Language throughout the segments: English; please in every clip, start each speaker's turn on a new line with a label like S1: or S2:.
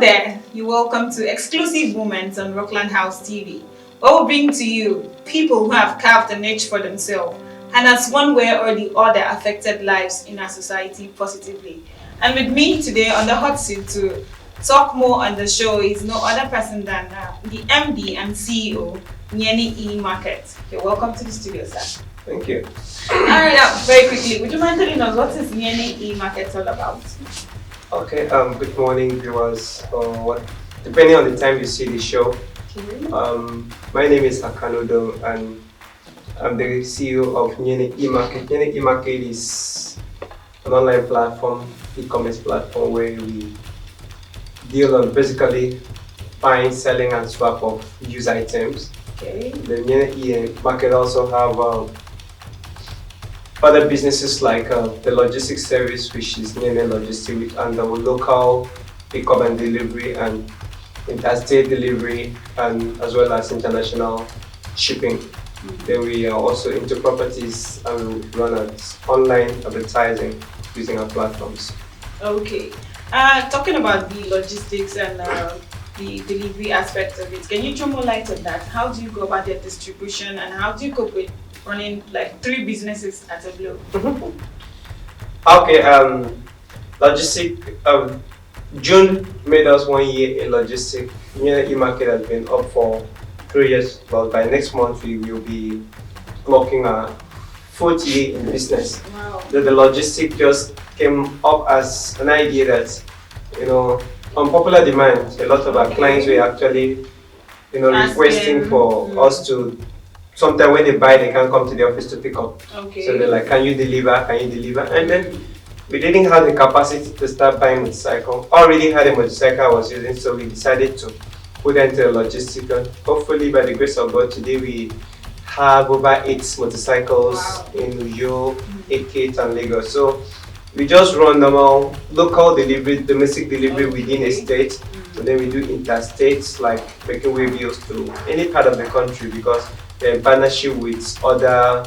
S1: there, you're welcome to exclusive moments on Rockland House TV, where we bring to you people who have carved a niche for themselves and has one way or the other affected lives in our society positively. And with me today on the hot seat to talk more on the show is no other person than the MD and CEO, YENNE E-Market. You're welcome to the studio, sir.
S2: Thank you.
S1: Alright, very quickly, would you mind telling us what is YENNE E-Market all about?
S2: Okay, good morning viewers, depending on the time you see the show. My name is AKAN and I'm the CEO of YENNE E-Market. YENNE E-Market is an online platform, e-commerce platform where we deal on basically buying, selling and swap of used items.
S1: Okay.
S2: The YENNE E-Market also have other businesses like the logistics service, which is YENNE Logistics, and the local pickup and delivery and interstate delivery, and as well as international shipping. Then we are also into properties and run online advertising using our platforms.
S1: Okay. Talking about the logistics and the delivery aspect of it, can you throw more light on that? How do you go about your distribution and how do you cope with running like 3 businesses at a blow?
S2: Okay, June made us 1 year in logistics. YENNE E-Market has been up for 3 years, but by next month we will be clocking our 4th year in business.
S1: Wow.
S2: The logistics just came up as an idea that, on popular demand, a lot of our clients were actually, requesting for us to. Sometimes when they buy, they can't come to the office to pick up.
S1: Okay.
S2: So they're like, can you deliver? Can you deliver? And then we didn't have the capacity to start buying motorcycle. Already had a motorcycle I was using, so we decided to put into the logistics. And hopefully, by the grace of God, today we have over 8 motorcycles in New York, 8 and Lagos. So we just run normal local delivery, domestic delivery within a state, and then we do interstates like making way bills to any part of the country because we're in partnership with other,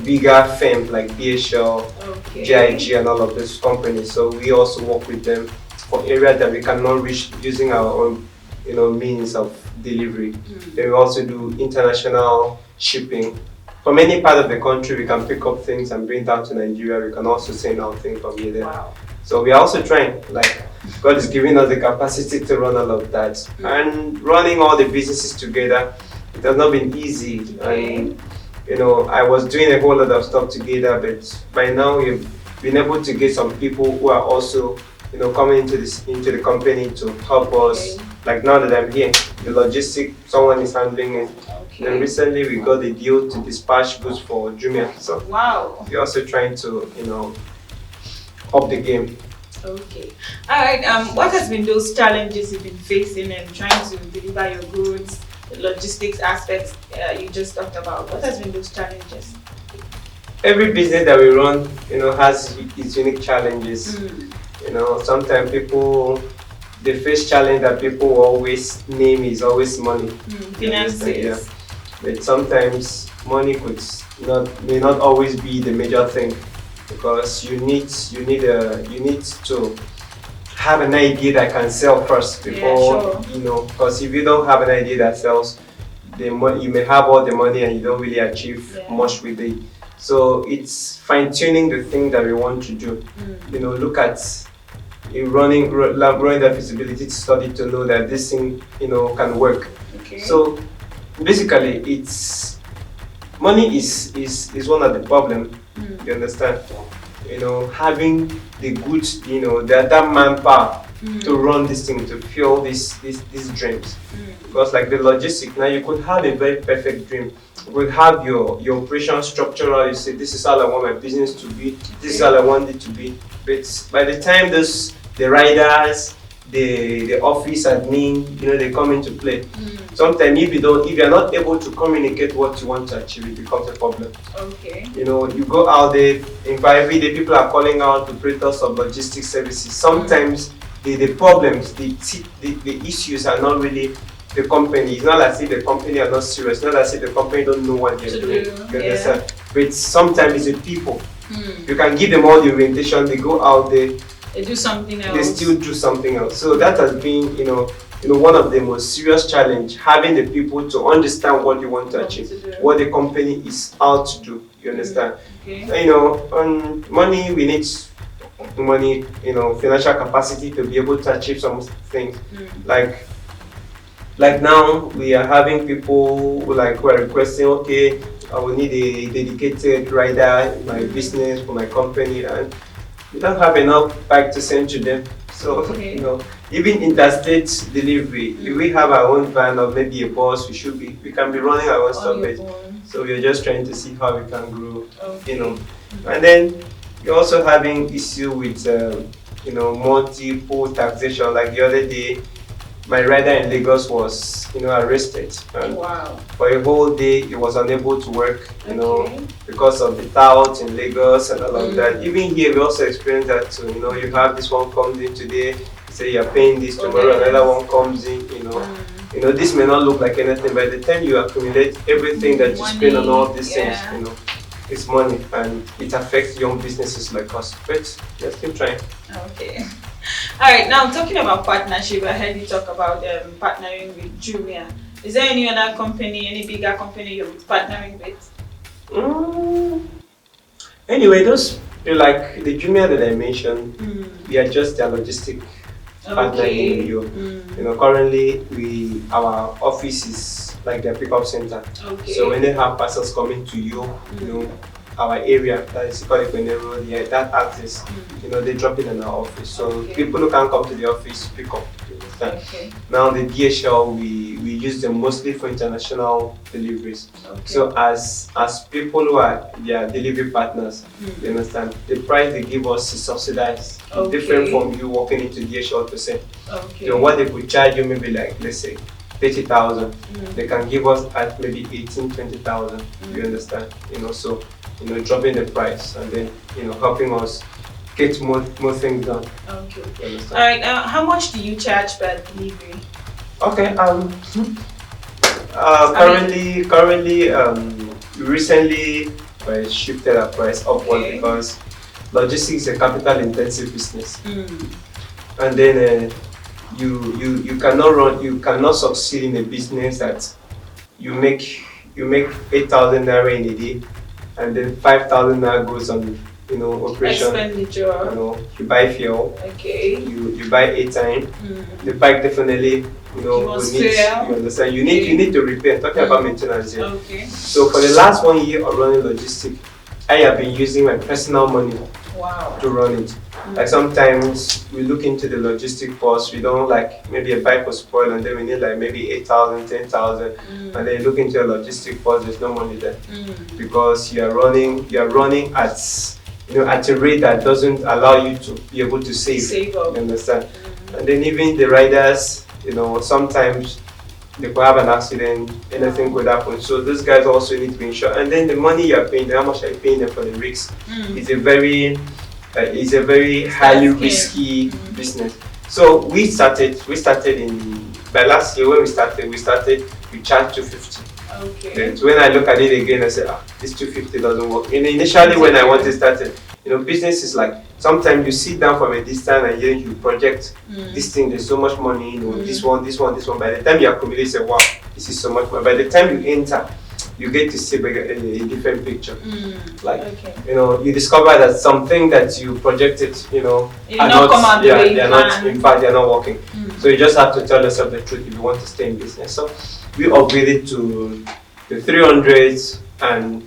S2: bigger firms like BHL, GIG, and all of those companies. So we also work with them for areas that we cannot reach using our own, means of delivery. Then we also do international shipping. From any part of the country, we can pick up things and bring down to Nigeria. We can also send out things from here there.
S1: Wow.
S2: So we're also trying, like God is giving us the capacity to run all of that. And running all the businesses together, it has not been easy.
S1: Okay.
S2: And I was doing a whole lot of stuff together, but by now we've been able to get some people who are also, coming into the company to help us. Like now that I'm here, the logistics, someone is handling it.
S1: Okay.
S2: Then recently we got a deal to dispatch goods for Jumia. So
S1: wow.
S2: we're also trying to, up the game.
S1: Okay. Alright, what has been those challenges you've been facing and trying to deliver your goods? The logistics aspects you just talked about. What has been those challenges?
S2: Every business that we run, has its unique challenges. Sometimes people, the first challenge that people always name is always money.
S1: Finances.
S2: Yeah. But sometimes money may not always be the major thing because you need to have an idea that can sell first before because if you don't have an idea that sells, you may have all the money and you don't really achieve much with it. So it's fine-tuning the thing that we want to do. Look at running the feasibility study to know that this thing can work.
S1: Okay. So
S2: basically, money is one of the problems. You understand? Having the goods, that manpower to run this thing, to fuel these dreams. Because like the logistics, now you could have a very perfect dream. You could have your operation structural, you say this is how I want my business to be, this is how I want it to be. But by the time the riders, the office admin, they come into play. Sometimes if you're not able to communicate what you want to achieve, it becomes a problem.
S1: Okay.
S2: You go out there, in fact every day people are calling out operators of logistics services. Sometimes the problems, the issues are not really the company. It's not as if the company are not serious, not as if the company don't know what they're doing. You understand? But sometimes it's the people. You can give them all the orientation, they go out there,
S1: they do something else.
S2: They still do something else. So that has been, one of the most serious challenge, having the people to understand what you want to achieve, what the company is out to do. You understand?
S1: Okay.
S2: On money, we need money, financial capacity to be able to achieve some things. Like now, we are having people who are requesting, okay, I will need a dedicated rider in my business for my company, and we don't have enough bike to send to them. So, even interstate delivery, if we have our own van or maybe a bus, we can be running our own stuff. So we are just trying to see how we can grow, And then we're also having issue with, multiple taxation. Like the other day, my rider in Lagos was, arrested. And for a whole day, he was unable to work, because of the tout in Lagos and all of that. Even here, we also experience that too. You have this one comes in today, you say you're paying this, tomorrow another one comes in, this may not look like anything, but by the time you accumulate everything that you spend on all these things, it's money, and it affects young businesses like us. But let's keep trying.
S1: Okay. All right. Now talking about partnership, I heard you talk about partnering with Jumia. Is there any other company, any bigger company you're partnering with?
S2: Anyway, those like the Jumia that I mentioned, we are just their logistic partner in New Currently, our office is like their pickup center. So when they have parcels coming to you, our area, that is called YENNE Road, that access, they drop it in our office. So people who can't come to the office pick up. Now the DHL, we use them mostly for international deliveries. So as people who are their delivery partners, you understand, the price they give us is subsidized, different from you walking into DHL to say. So what they could charge you maybe like, let's say, 30,000, they can give us at maybe 18, 20,000. You understand? So dropping the price and then helping us get more things done.
S1: All right. How much do you charge per delivery?
S2: Okay. Currently, recently I shifted our price upward because logistics is a capital-intensive business, and then you cannot succeed in a business that you make 8,000 naira in a day, and then 5,000 naira goes on operation.
S1: Expenditure.
S2: You buy fuel. You buy airtime. The bike definitely will need. You understand? You need to repair. Talking about maintenance here. So for the last 1 year of running logistics, I have been using my personal money to run it. Like sometimes we look into the logistic cost, we don't maybe a bike was spoiled and then we need maybe 8,000, 10,000, and then you look into a logistic cost, there's no money there because you are running at a rate that doesn't allow you to be able to save up. You understand? And then even the riders, sometimes they could have an accident, anything could happen. So those guys also need to be insured. And then the money you are paying, how much are you paying them for the risks? Is a very highly risky business. So we started by last year when we started, we charged 250. So when I look at it again, I said, this 250 doesn't work. Initially when I wanted to start it, business is like, sometimes you sit down from a distance and you project this thing, there's so much money, this one. By the time you accumulate, you say, wow, this is so much money. By the time you enter, you get to see a different picture. You discover that something that you projected, are not, in fact, they're not working. So you just have to tell yourself the truth if you want to stay in business. So we upgraded to the 300s, and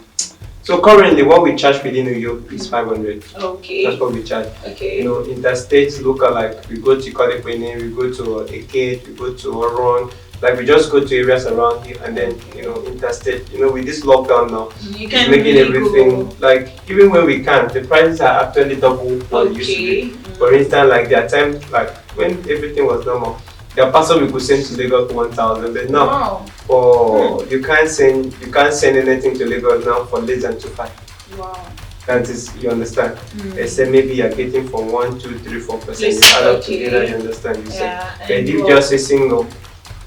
S2: so currently what we charge within New York is 500. That's what we charge. Interstate, local, we go to YENNE, we go to AKAN, we go to Oron. We just go to areas around here, and then interstate. With this lockdown now, it's making everything even when we can, the prices are actually double what it used to be. For instance, there are times when everything was normal, the parcel we could send to Lagos to 1,000, but now you can't send anything to Lagos now for less than 2,500. That is, you understand? Except maybe you're getting from 1, 2, 3, 4%. You add up together, you understand? You say, but if you just say single,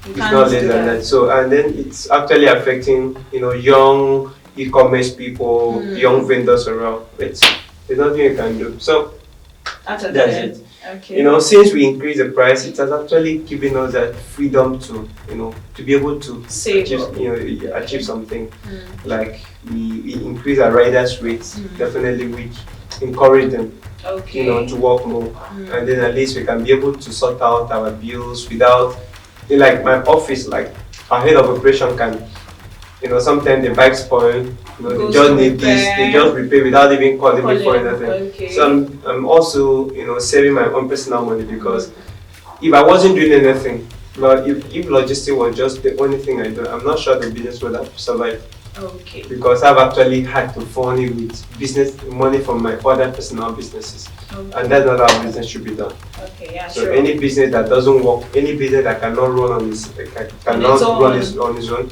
S2: it's not less than that. So, and then it's actually affecting, young e-commerce people, young vendors around. But there's nothing you can do. So that's it.
S1: Okay.
S2: You know, since we increased the price, it has actually given us that freedom to, to be able to
S1: Save
S2: achieve,
S1: up.
S2: achieve something. Like we increase our riders rates, definitely, which encourage them,
S1: Okay.
S2: to work more, and then at least we can be able to sort out our bills without, like my office, like our head of operation can, sometimes the bike spoil, they
S1: Goes
S2: just
S1: to
S2: need this, they
S1: repair.
S2: just repair without even calling me for
S1: Calling.
S2: anything.
S1: Okay.
S2: So I'm also, saving my own personal money, because if I wasn't doing anything, but if logistics was just the only thing I do, I'm not sure the business would have survived.
S1: Okay.
S2: Because I've actually had to fund it with business money from my other personal businesses.
S1: Okay.
S2: And that's not how business should be done.
S1: Okay, yeah,
S2: So
S1: sure.
S2: any business that doesn't work, any business that cannot run on its on its own,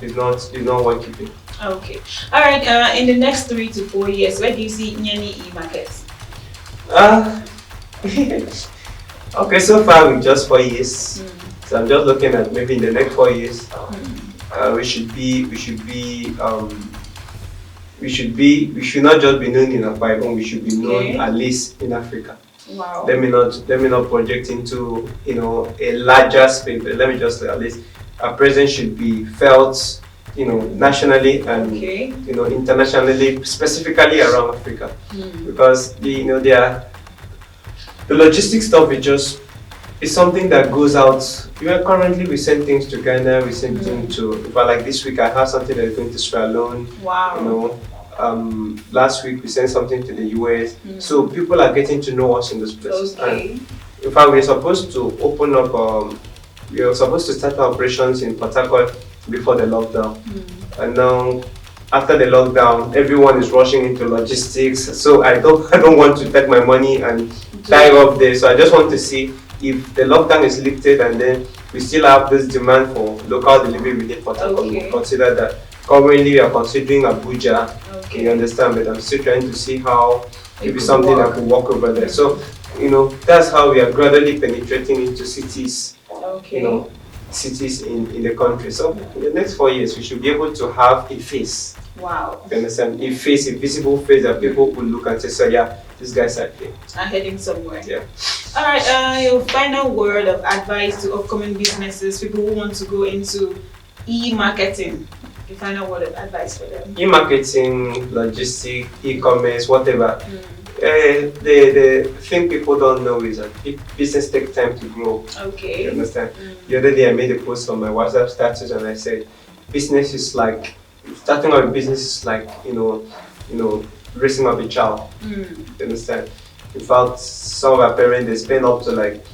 S2: is not worth keeping.
S1: Okay. All right. In the next 3 to 4 years, where do you see YENNE e-markets?
S2: Okay, so far with just 4 years. So I'm just looking at maybe in the next 4 years, we should not just be known in Akwa Ibom, we should be known at least in Africa.
S1: Wow.
S2: Let me not project into a larger space, but let me just say at least our presence should be felt nationally and internationally, specifically around Africa, because the logistics stuff is something that goes out. Currently we send things to Ghana, we send things to, but like this week I have something that's going to Sierra Leone.
S1: Wow.
S2: Last week we sent something to the US. So people are getting to know us in those places.
S1: Okay.
S2: And in fact, we're supposed to open up, we are supposed to start our operations in Port Harcourt before the lockdown. And now, after the lockdown, everyone is rushing into logistics. So I don't want to take my money and dive up there. So I just want to see if the lockdown is lifted and then we still have this demand for local delivery within Port Harcourt. We consider that. Currently, we are considering Abuja. You understand? But I'm still trying to see how maybe something that could work over there. So, that's how we are gradually penetrating into cities. Cities in the country. So in the next 4 years, we should be able to have a face.
S1: Wow.
S2: You understand? A face, a visible face that people will look and say, so yeah, these guys are here.
S1: I'm heading somewhere.
S2: Yeah.
S1: All right. Your final word of advice to upcoming businesses, people who want to go into e-marketing. Your final word of advice for them.
S2: E-marketing, logistics, e-commerce, whatever. The thing people don't know is that business takes time to grow.
S1: Okay.
S2: You understand? The other day I made a post on my WhatsApp status and I said, business is like, starting out a business is like, raising up a child. You understand? In fact, some of our parents, they spend up to like,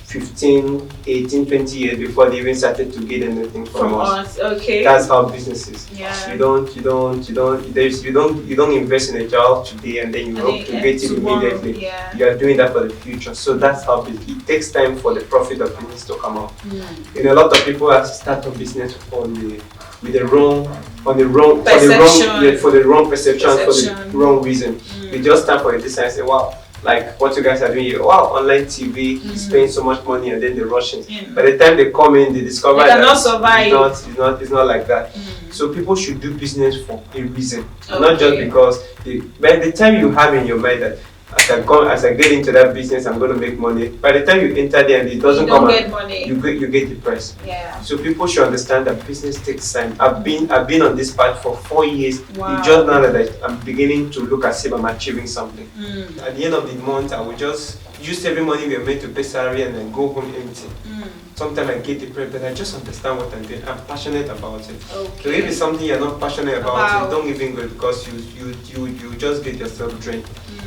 S2: 15, 18, 20 years before they even started to get anything from us.
S1: Okay.
S2: That's how business is.
S1: Yeah.
S2: You don't invest in a job today and then you hope to get it immediately.
S1: Yeah.
S2: You are doing that for the future. So that's how it takes time for the profit of business to come out. A lot of people have started business for the wrong perception, for the wrong reason. They just start for a design and say, wow, like what you guys are doing here, wow, online TV is paying so much money, and then they're rushing. By the time they come in, they discover that it's not like that. So people should do business for a reason, not just because by the time you have in your mind that as I get into that business, I'm going to make money. By the time you enter there and it doesn't come out, you get depressed.
S1: Yeah.
S2: So people should understand that business takes time. I've been on this path for 4 years.
S1: Wow.
S2: It's just now that I'm beginning to look as if I'm achieving something. At the end of the month, I will just use every money we are made to pay salary and then go home empty. Sometimes I get depressed, but I just understand what I'm doing. I'm passionate about it.
S1: Okay.
S2: So if it's something you're not passionate about, don't even go, because you just get yourself drained.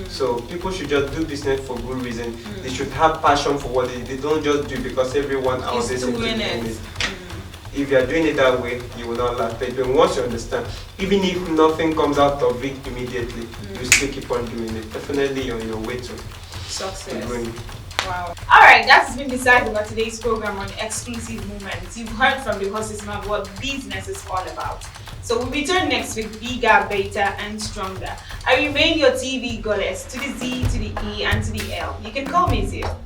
S2: So people should just do business for good reason. They should have passion for what they don't just do because everyone else is doing it. If you are doing it that way, you will not laugh. But once you understand, even if nothing comes out of it immediately, you still keep on doing it. Definitely you're on your way to
S1: success.
S2: Doing.
S1: Wow. Alright, that's been decided about today's program on exclusive moments. You've heard from the horse's mouth what business is all about. So we'll return next week bigger, better, and stronger. I remain your TV goddess, to the Z, to the E, and to the L. You can call me Zia.